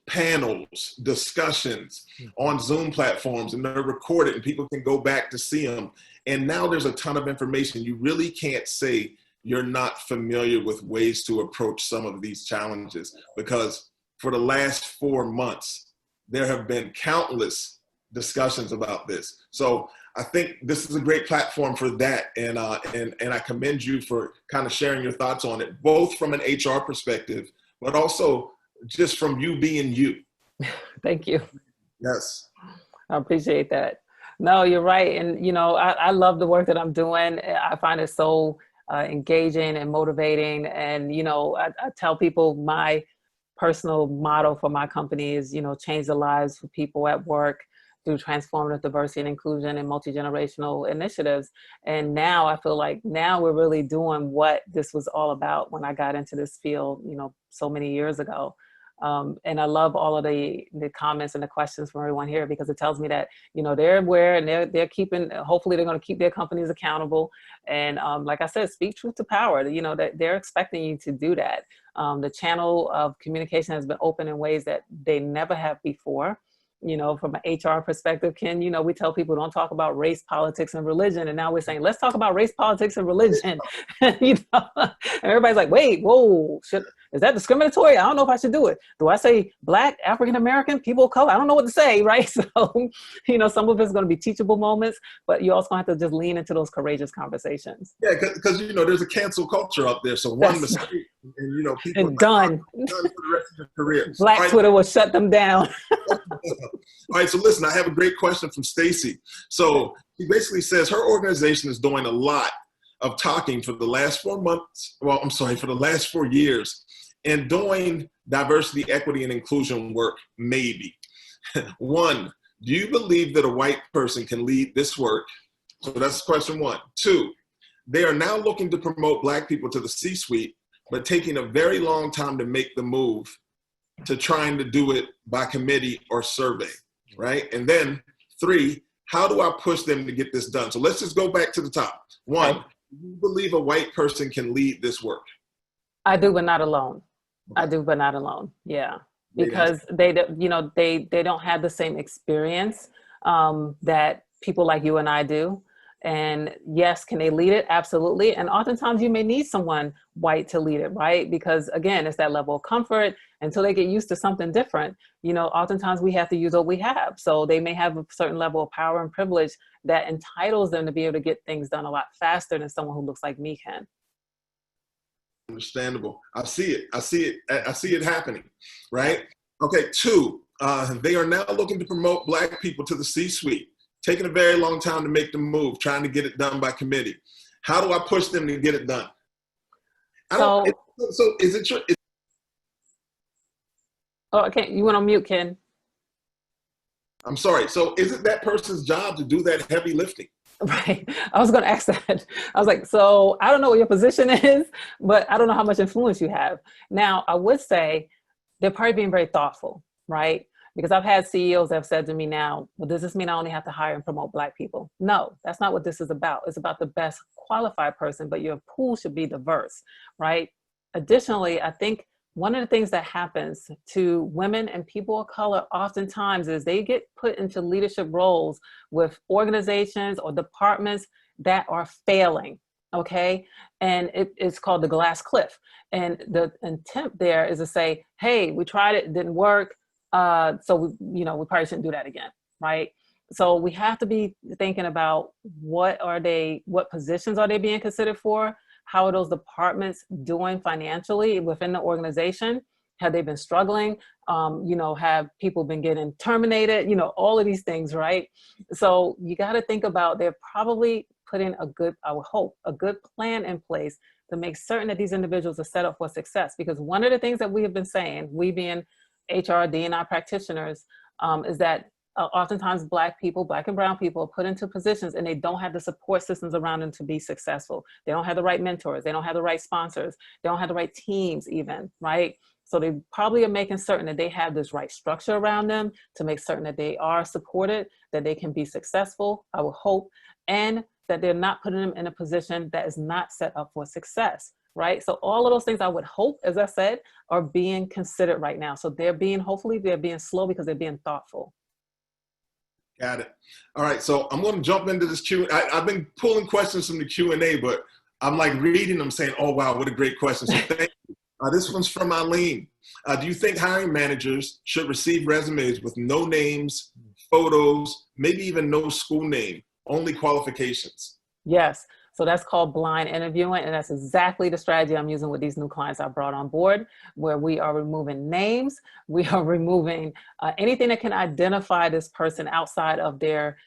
panels, discussions on Zoom platforms, and they're recorded and people can go back to see them. And now there's a ton of information. You really can't say you're not familiar with ways to approach some of these challenges, because for the last 4 months, there have been countless discussions about this. So I think this is a great platform for that. And I commend you for kind of sharing your thoughts on it, both from an HR perspective, but also just from you being you. Thank you. Yes. I appreciate that. No, you're right. And, you know, I love the work that I'm doing. I find it so engaging and motivating. And, you know, I tell people my personal motto for my company is, you know, change the lives for people at work through transformative diversity and inclusion and multi-generational initiatives. And now I feel like now we're really doing what this was all about when I got into this field, you know, so many years ago. And I love all of the comments and the questions from everyone here, because it tells me that, you know, they're aware and they're keeping, hopefully they're going to keep their companies accountable. And like I said, speak truth to power, you know, that they're expecting you to do that. The channel of communication has been open in ways that they never have before. You know, from an HR perspective, Ken, you know, we tell people don't talk about race, politics, and religion. And now we're saying, let's talk about race, politics, and religion. You know, and everybody's like, wait, whoa, is that discriminatory? I don't know if I should do it. Do I say Black, African-American, people of color? I don't know what to say, right? So, you know, some of it's going to be teachable moments, but you also have to just lean into those courageous conversations. Yeah, because, you know, there's a cancel culture out there. So one mistake, and, you know, people and done. Done for the rest of their careers. Black right. Twitter will shut them down. All right, so listen, I have a great question from Stacy. So she basically says her organization is doing a lot of talking for the last 4 months. Well, I'm sorry, for the last 4 years, and doing diversity, equity, and inclusion work, maybe. One, do you believe that a white person can lead this work? So that's question one. Two, they are now looking to promote Black people to the C-suite, but taking a very long time to make the move to trying to do it by committee or survey, right? And then three, how do I push them to get this done? So let's just go back to the top. One, do you believe a white person can lead this work? I do, but not alone. I do, but not alone. Yeah, because they, you know, they don't have the same experience that people like you and I do. And yes, can they lead it? Absolutely. And oftentimes you may need someone white to lead it, right? Because again, it's that level of comfort until they get used to something different. You know, oftentimes we have to use what we have. So they may have a certain level of power and privilege that entitles them to be able to get things done a lot faster than someone who looks like me can. Understandable. I see it. I see it happening, right? Okay, two, they are now looking to promote Black people to the C-suite, taking a very long time to make the move, trying to get it done by committee. How do I push them to get it done? So is it true? Oh, okay. You went on mute, Ken. I'm sorry. So is it that person's job to do that heavy lifting? Right. I was going to ask that. I was like, so I don't know what your position is, but I don't know how much influence you have. Now, I would say they're probably being very thoughtful, right? Because I've had CEOs that have said to me now, well, does this mean I only have to hire and promote Black people? No, that's not what this is about. It's about the best qualified person, but your pool should be diverse, right? Additionally, I think one of the things that happens to women and people of color oftentimes is they get put into leadership roles with organizations or departments that are failing, okay? And it's called the glass cliff. And the intent there is to say, hey, we tried it, didn't work. So we probably shouldn't do that again, right? So we have to be thinking about what positions are they being considered for? How are those departments doing financially within the organization? Have they been struggling? Have people been getting terminated? All of these things, right? So you got to think about, they're probably putting I would hope, a good plan in place to make certain that these individuals are set up for success. Because one of the things that we have been saying, we being HR, D&I practitioners, is that oftentimes Black and brown people are put into positions and they don't have the support systems around them to be successful. They don't have the right mentors. They don't have the right sponsors. They don't have the right teams even, right? So they probably are making certain that they have this right structure around them to make certain that they are supported, that they can be successful, I would hope, and that they're not putting them in a position that is not set up for success, right? So all of those things I would hope, as I said, are being considered right now. So hopefully they're being slow because they're being thoughtful. Got it. All right, so I'm going to jump into this I've been pulling questions from the Q&A, but I'm like reading them saying, oh, wow, what a great question. So thank you. This one's from Eileen. Do you think hiring managers should receive resumes with no names, photos, maybe even no school name, only qualifications? Yes. So that's called blind interviewing. And that's exactly the strategy I'm using with these new clients I brought on board, where we are removing names. We are removing anything that can identify this person outside of their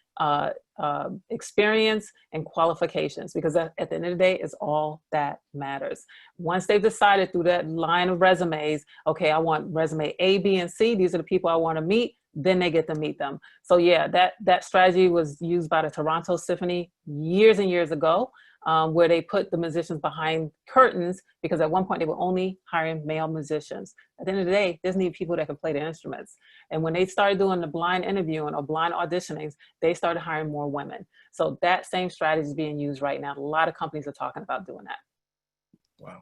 experience and qualifications, because at the end of the day, it's all that matters. Once they've decided through that line of resumes, okay, I want resume A, B, and C, these are the people I want to meet, then they get to meet them. So yeah, that strategy was used by the Toronto Symphony years and years ago, where they put the musicians behind curtains, because at one point they were only hiring male musicians. At the end of the day, there's need people that can play the instruments. And when they started doing the blind interviewing or blind auditionings, they started hiring more women. So that same strategy is being used right now. A lot of companies are talking about doing that. Wow.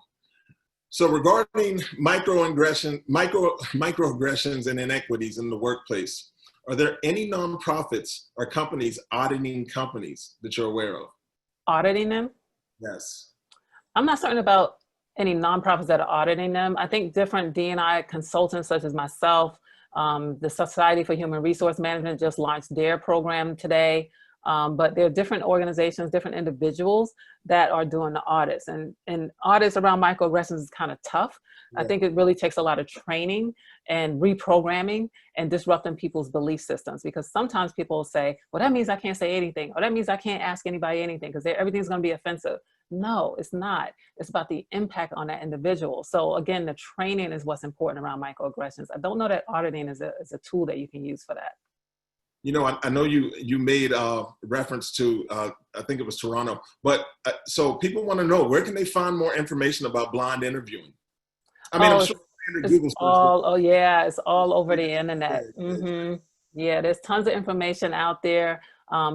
So regarding microaggressions and inequities in the workplace, are there any nonprofits or companies auditing companies that you're aware of? Auditing them? Yes. I'm not certain about any nonprofits that are auditing them. I think different D&I consultants such as myself, the Society for Human Resource Management just launched their program today. But there are different organizations, different individuals that are doing the audits. And audits around microaggressions is kind of tough. Yeah. I think it really takes a lot of training and reprogramming and disrupting people's belief systems, because sometimes people will say, well, that means I can't say anything, or that means I can't ask anybody anything because everything's going to be offensive. No, it's not. It's about the impact on that individual. So again, the training is what's important around microaggressions. I don't know that auditing is a tool that you can use for that. You know, I know you made reference to, I think it was Toronto, but so people want to know, where can they find more information about blind interviewing? I mean, I'm sure Google search, oh yeah, it's all over the internet. Mm-hmm. Yeah, there's tons of information out there.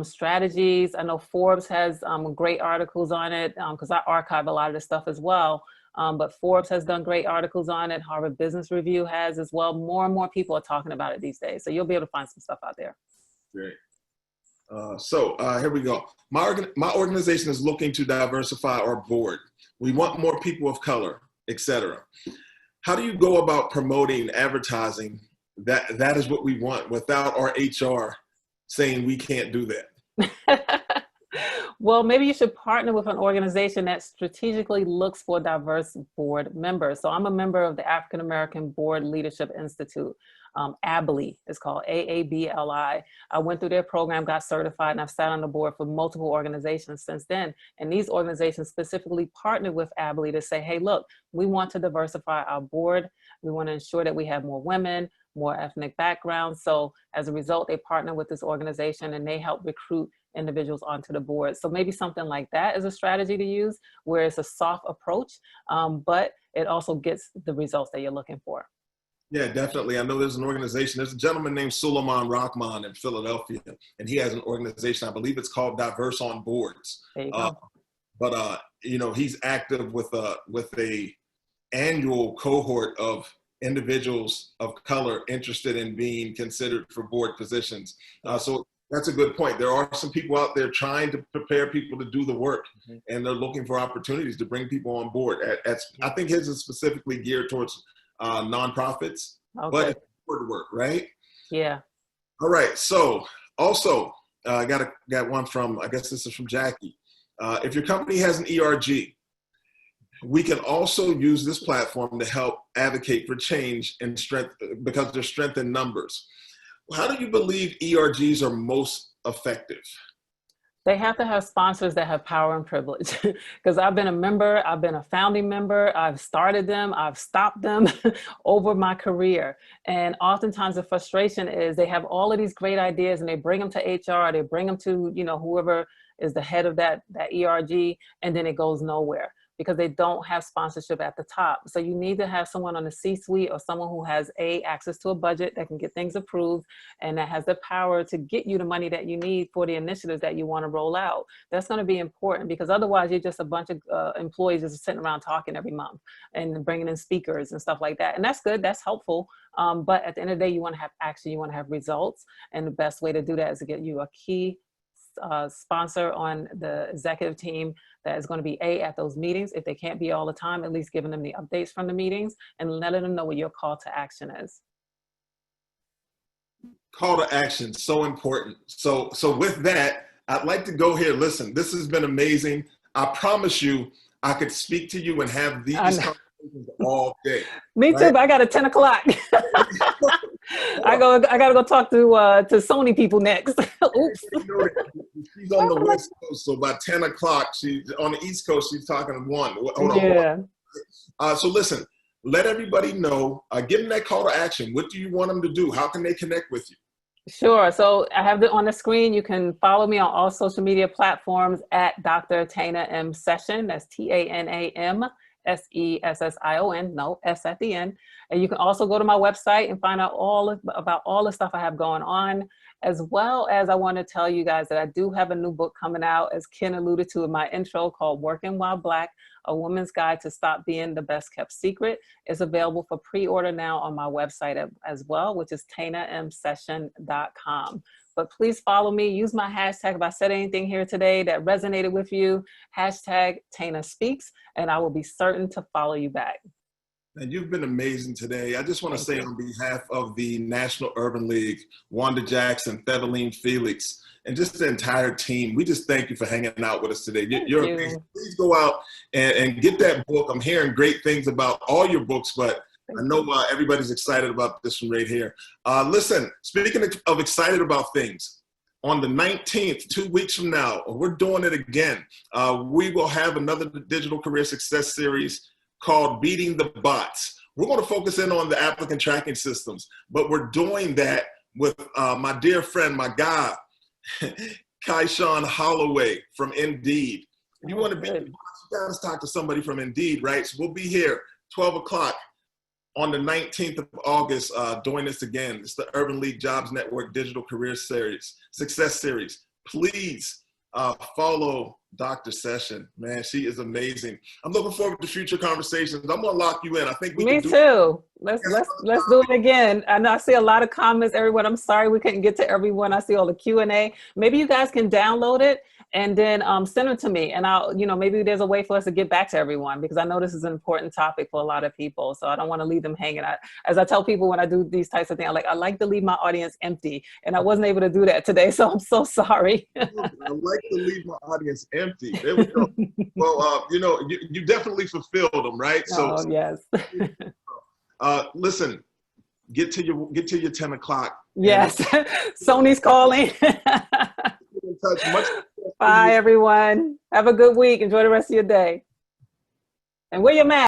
Strategies. I know Forbes has great articles on it, because I archive a lot of this stuff as well. But Forbes has done great articles on it. Harvard Business Review has as well. More and more people are talking about it these days. So you'll be able to find some stuff out there. Great. Here we go. My organization is looking to diversify our board. We want more people of color, etc. How do you go about promoting, advertising that is what we want without our HR saying we can't do that? Well, maybe you should partner with an organization that strategically looks for diverse board members. So I'm a member of the African American Board Leadership Institute. ABLI is called, AABLI. I went through their program, got certified, and I've sat on the board for multiple organizations since then. And these organizations specifically partnered with ABLI to say, hey, look, we want to diversify our board. We want to ensure that we have more women, more ethnic backgrounds. So as a result, they partner with this organization and they help recruit individuals onto the board. So maybe something like that is a strategy to use, where it's a soft approach, but it also gets the results that you're looking for. Yeah, definitely. I know there's an organization, there's a gentleman named Suleiman Rahman in Philadelphia, and he has an organization, I believe it's called Diverse on Boards. There you go. You know, he's active with a annual cohort of individuals of color interested in being considered for board positions. So that's a good point. There are some people out there trying to prepare people to do the work, and they're looking for opportunities to bring people on board. I think his is specifically geared towards nonprofits, but it's board work, right? Yeah. All right. So also, I got one from, I guess this is from Jackie. If your company has an ERG, we can also use this platform to help advocate for change and strength, because there's strength in numbers. How do you believe ERGs are most effective? They have to have sponsors that have power and privilege, because I've been a member, I've been a founding member, I've started them, I've stopped them over my career. And oftentimes the frustration is they have all of these great ideas and they bring them to HR, they bring them to, you know, whoever is the head of that ERG, and then it goes nowhere, because they don't have sponsorship at the top. So you need to have someone on the C-suite, or someone who has access to a budget that can get things approved and that has the power to get you the money that you need for the initiatives that you want to roll out. That's going to be important, because otherwise you're just a bunch of employees just sitting around talking every month and bringing in speakers and stuff like that. And that's good, that's helpful. But at the end of the day, you want to have action, you want to have results. And the best way to do that is to get you a key sponsor on the executive team that is going to be at those meetings. If they can't be all the time, at least giving them the updates from the meetings and letting them know what your call to action is. Call to action, so important. So with that, I'd like to go here. Listen, this has been amazing. I promise you, I could speak to you and have these conversations all day. Me too, but I got a 10 o'clock. I gotta go talk to Sony people next. Oops. She's on the West Coast, so by 10 o'clock, she's on the East Coast. She's talking to 1. Hold on. So listen, let everybody know. Give them that call to action. What do you want them to do? How can they connect with you? Sure. So I have it on the screen. You can follow me on all social media platforms at Dr. Tana M Session. That's TANAM SESSION. No S at the end. And you can also go to my website and find out about all the stuff I have going on, as well as I want to tell you guys that I do have a new book coming out, as Ken alluded to in my intro, called Working While Black, A Woman's Guide to Stop Being the Best Kept Secret. It's available for pre-order now on my website as well, which is tanamsession.com. But please follow me, use my hashtag. If I said anything here today that resonated with you, hashtag Tana Speaks, and I will be certain to follow you back. And you've been amazing today. I just want to say on behalf of the National Urban League, Wanda Jackson, Theveline Felix, and just the entire team, we just thank you for hanging out with us today. You're amazing. Please go out and get that book. I'm hearing great things about all your books, but I know everybody's excited about this one right here. Listen, speaking of excited about things, on the 19th, 2 weeks from now, we're doing it again. We will have another digital career success series called Beating the Bots. We're going to focus in on the applicant tracking systems, but we're doing that with my dear friend, my guy, Kaishan Holloway from Indeed. If you want to beat the bots, you got to talk to somebody from Indeed, right? So we'll be here 12 o'clock on the 19th of August doing this again. It's the Urban League Jobs Network Digital Career Series, Success Series. Please follow Dr. Session. Man, she is amazing. I'm looking forward to future conversations. I'm gonna lock you in. I think we Me can too. Let's do it again. And I see a lot of comments, everyone. I'm sorry we couldn't get to everyone. I see all the Q&A. Maybe you guys can download it and then send it to me. And I'll, maybe there's a way for us to get back to everyone, because I know this is an important topic for a lot of people. So I don't want to leave them hanging. As I tell people when I do these types of things, I like to leave my audience empty. And I wasn't able to do that today. So I'm so sorry. I like to leave my audience empty. There we go. Well, you definitely fulfilled them, right? Oh, yes. Listen, get to your 10 o'clock. Yes. Sony's calling. Bye, everyone. Have a good week. Enjoy the rest of your day. And wear your mask.